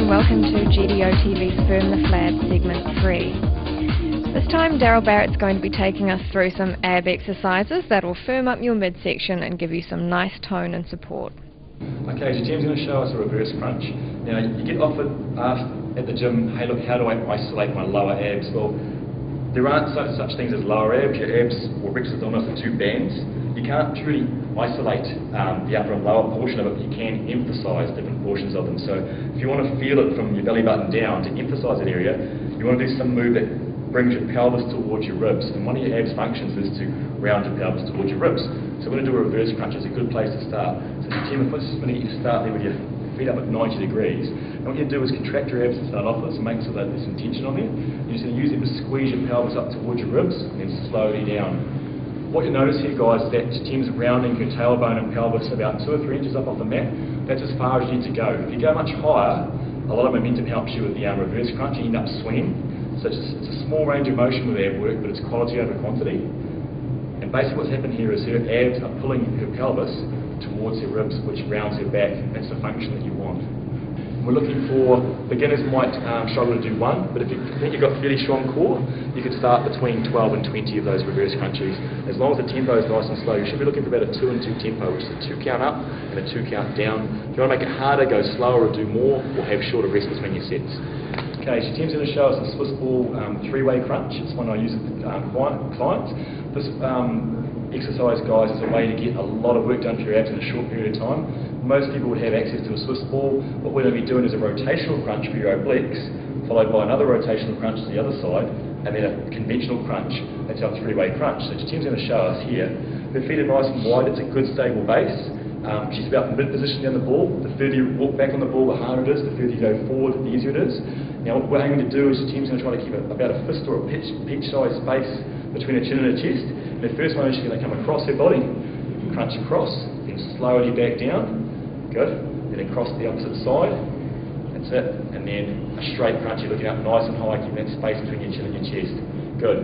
and welcome to GDO TV's Firm the Flab segment 3. This time Darryl Barrett's going to be taking us through some ab exercises that will firm up your midsection and give you some nice tone and support. Okay, so Jim's going to show us a reverse crunch. Now you get often asked at the gym, hey look, how do I isolate my lower abs? Well, there aren't such things as lower abs. Your abs or rectus abdominis are two bands. You can't truly isolate the upper and lower portion of it, but you can emphasise different portions of them. So if you want to feel it from your belly button down, to emphasise that area, you want to do some move that brings your pelvis towards your ribs. And one of your abs functions is to round your pelvis towards your ribs. So we're going to do a reverse crunch. It's a good place to start. So Tim, if I'm going to get you to start there with your feet up at 90 degrees. And what you do is contract your abs and start off with, so make sure that there's some tension on there. You're just going to use it to squeeze your pelvis up towards your ribs and then slowly down. What you'll notice here, guys, is that Tim's rounding your tailbone and pelvis about 2 or 3 inches up off the mat. That's as far as you need to go. If you go much higher, a lot of momentum helps you with the reverse crunch. You end up swinging. So it's a small range of motion with ab work, but it's quality over quantity. And basically what's happened here is her abs are pulling her pelvis towards her ribs, which rounds her back. That's the function that you want. We're looking for, beginners might struggle to do one, but if you think you've got a fairly strong core, you can start between 12 and 20 of those reverse crunches. As long as the tempo is nice and slow, you should be looking for about a 2 and 2 tempo, which is a 2 count up and a 2 count down. If you want to make it harder, go slower or do more, or have shorter rest between your sets. Okay, so Tim's going to show us a Swiss ball 3-way crunch. It's one I use with clients. This exercise, guys, is a way to get a lot of work done for your abs in a short period of time. Most people would have access to a Swiss ball. What we're going to be doing is a rotational crunch for your obliques, followed by another rotational crunch to the other side, and then a conventional crunch. That's our 3-way crunch. So Tim's going to show us here. Her feet are nice and wide. It's a good stable base. She's about mid-position down the ball. The further you walk back on the ball, the harder it is. The further you go forward, the easier it is. Now what we're aiming to do is Tim's going to try to keep about a fist or a peach-sized space between her chin and her chest. And the first one is she's going to come across her body, crunch across, then slowly back down. Good. Then across the opposite side. That's it. And then a straight crunch. You're looking up nice and high, keeping that space between your chin and your chest. Good.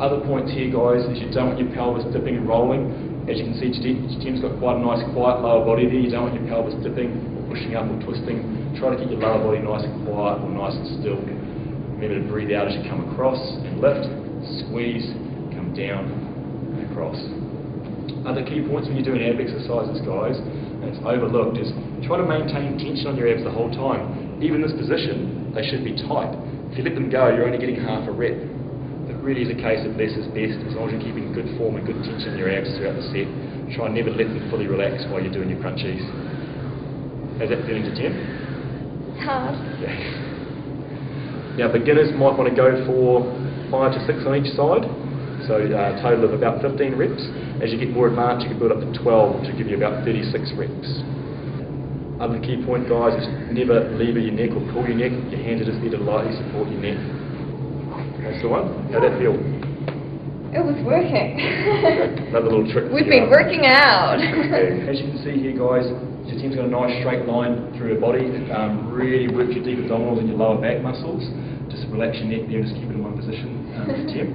Other points here, guys, is you don't want your pelvis dipping and rolling. As you can see, Tim's got quite a nice, quiet lower body there. You don't want your pelvis dipping or pushing up or twisting. Try to keep your lower body nice and quiet or nice and still. Remember to breathe out as you come across and lift, squeeze, come down and across. Other key points when you're doing ab exercises, guys, and it's overlooked, is try to maintain tension on your abs the whole time. Even in this position, they should be tight. If you let them go, you're only getting half a rep. It really is a case of less is best. As long as you're keeping good form and good tension in your abs throughout the set, try and never let them fully relax while you're doing your crunchies. How's that feeling to Tim? It's hard. Yeah. Now beginners might want to go for 5 to 6 on each side. So a total of about 15 reps. As you get more advanced, you can build up to 12, which will give you about 36 reps. Other key point, guys, is never lever your neck or pull your neck. Your hands are just there to lightly support your neck. That's the one. How'd that feel? It was working. Okay. Another little trick. We've been working out. Okay. As you can see here, guys, your Tim's got a nice straight line through her body. Really works your deep abdominals and your lower back muscles. Just relax your neck there and just keep it in one position, Tim.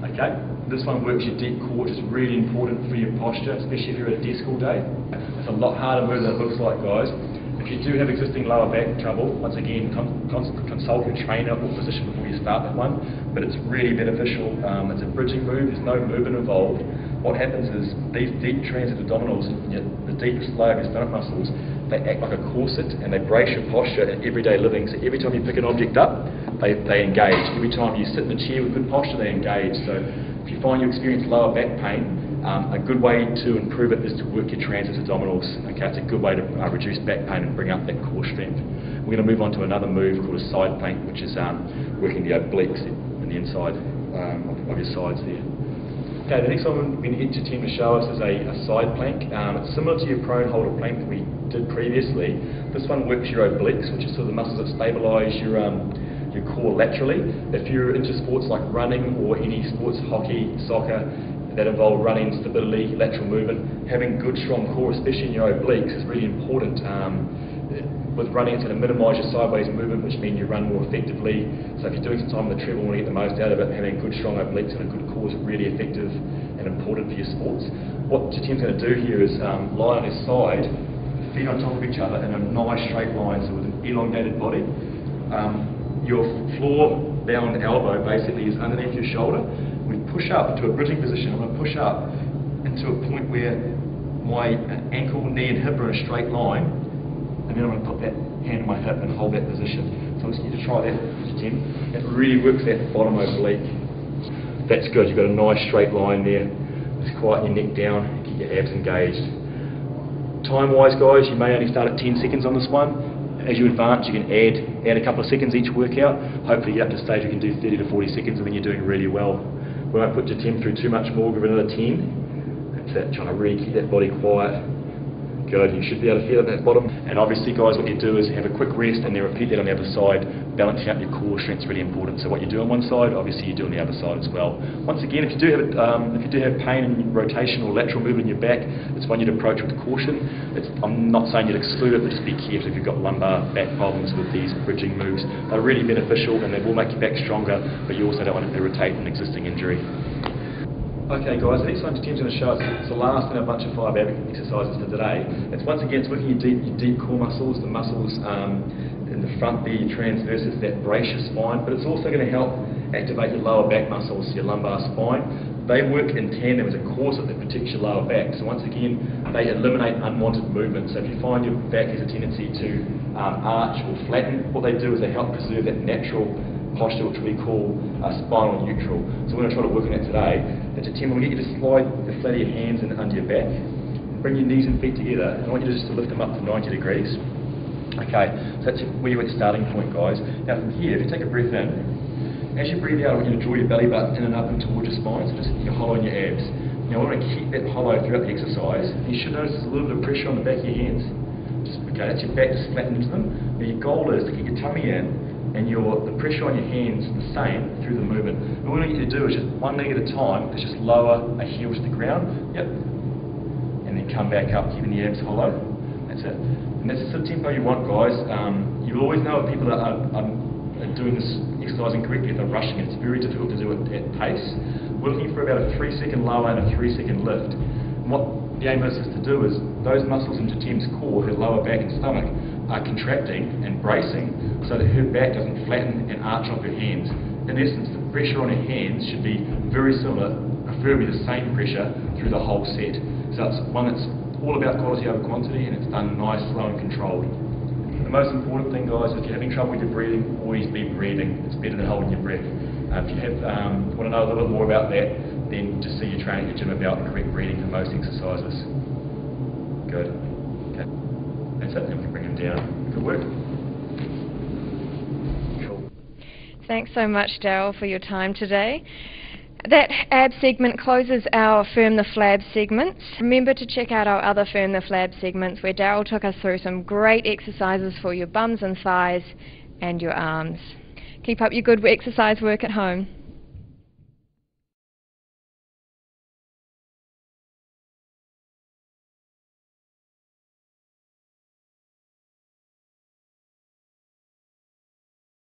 Okay, this one works your deep core, which is really important for your posture, especially if you're at a desk all day. It's a lot harder move than it looks like, guys. If you do have existing lower back trouble, once again, consult your trainer or physician before you start that one. But it's really beneficial. It's a bridging move. There's no movement involved. What happens is these deep transit abdominals, the deepest layer of your stomach muscles, they act like a corset and they brace your posture in everyday living. So every time you pick an object up, they engage. Every time you sit in a chair with good posture, they engage. So if you find you experience lower back pain, a good way to improve it is to work your transverse abdominals. Okay, it's a good way to reduce back pain and bring up that core strength. We're going to move on to another move called a side plank, which is working the obliques in the inside of your sides there. Okay, the next one we're going to get to Tim to show us is a side plank. It's similar to your prone holder plank that we did previously. This one works your obliques, which is sort of the muscles that stabilise your core laterally. If you're into sports like running or any sports, hockey, soccer, that involve running, stability, lateral movement, having good strong core, especially in your obliques, is really important. With running, it's going to minimise your sideways movement, which means you run more effectively. So if you're doing some time on the treadmill, you want to get the most out of it. Having good strong obliques and a good core is really effective and important for your sports. What Tim's going to do here is lie on his side, feet on top of each other in a nice straight line, so with an elongated body. Your floor-bound elbow basically is underneath your shoulder. We push up into a bridging position. I'm going to push up into a point where my ankle, knee and hip are in a straight line, and then I'm going to put that hand on my hip and hold that position. So I just need to try that, Jim. It really works that bottom oblique. That's good. You've got a nice straight line there. Just quieten your neck down and keep your abs engaged. Time-wise, guys, you may only start at 10 seconds on this one. As you advance, you can add a couple of seconds each workout. Hopefully you get up to stage you can do 30 to 40 seconds, and then you're doing really well. We won't put Je Taime through too much more, give it another 10. That's it, trying to really keep that body quiet. Good, you should be able to feel it at that bottom. And obviously, guys, what you do is have a quick rest and then repeat that on the other side. Balancing out your core strength is really important. So what you do on one side, obviously you do on the other side as well. Once again, if you do have pain in rotation or lateral movement in your back, it's one you'd approach with caution. I'm not saying you'd exclude it, but just be careful if you've got lumbar back problems with these bridging moves. They're really beneficial and they will make your back stronger, but you also don't want to irritate an existing injury. Okay guys, the next one Jim's going to show us, it's the last in a bunch of 5 ab exercises for today. It's once again, it's working your deep core muscles, the muscles in the front there, your transverses that brace your spine, but it's also going to help activate your lower back muscles, your lumbar spine. They work in tandem as a corset that protects your lower back. So once again, they eliminate unwanted movement. So if you find your back has a tendency to arch or flatten, what they do is they help preserve that natural posture, which we call spinal neutral. So we're going to try to work on that today. At Je Taime, we'll get you to slide the flat of your hands in under your back. Bring your knees and feet together, and I want you to just lift them up to 90 degrees. Okay, so that's where you're at the starting point, guys. Now from here, if you take a breath in, as you breathe out, I want you to draw your belly button in and up and towards your spine, so just you're hollowing your abs. Now I want to keep that hollow throughout the exercise. You should notice there's a little bit of pressure on the back of your hands. Okay, that's your back just flatten into them. Now your goal is to keep your tummy in, and the pressure on your hands the same through the movement. And what we need you to do is just one leg at a time, is just lower a heel to the ground, yep, and then come back up, keeping the abs hollow. That's it. And that's the sort of tempo you want, guys. You'll always know if people are doing this exercise incorrectly, if they're rushing it. It's very difficult to do it at pace. We're looking for about a 3-second lower and a 3-second lift. And what the aim is to do is those muscles in Je Taime's core, her lower back and stomach, are contracting and bracing so that her back doesn't flatten and arch off her hands. In essence, the pressure on her hands should be very similar, preferably the same pressure through the whole set. So it's one that's all about quality over quantity, and it's done nice, slow and controlled. The most important thing, guys, if you're having trouble with your breathing, always be breathing. It's better than holding your breath. If you want to know a little bit more about that, then just see your trainer at your gym about the correct breathing for most exercises. Good. Okay. That's it, then we can bring them down. Good work. Cool. Thanks so much, Darryl, for your time today. That ab segment closes our Firm the Flab segments. Remember to check out our other Firm the Flab segments where Darryl took us through some great exercises for your bums and thighs and your arms. Keep up your good exercise work at home.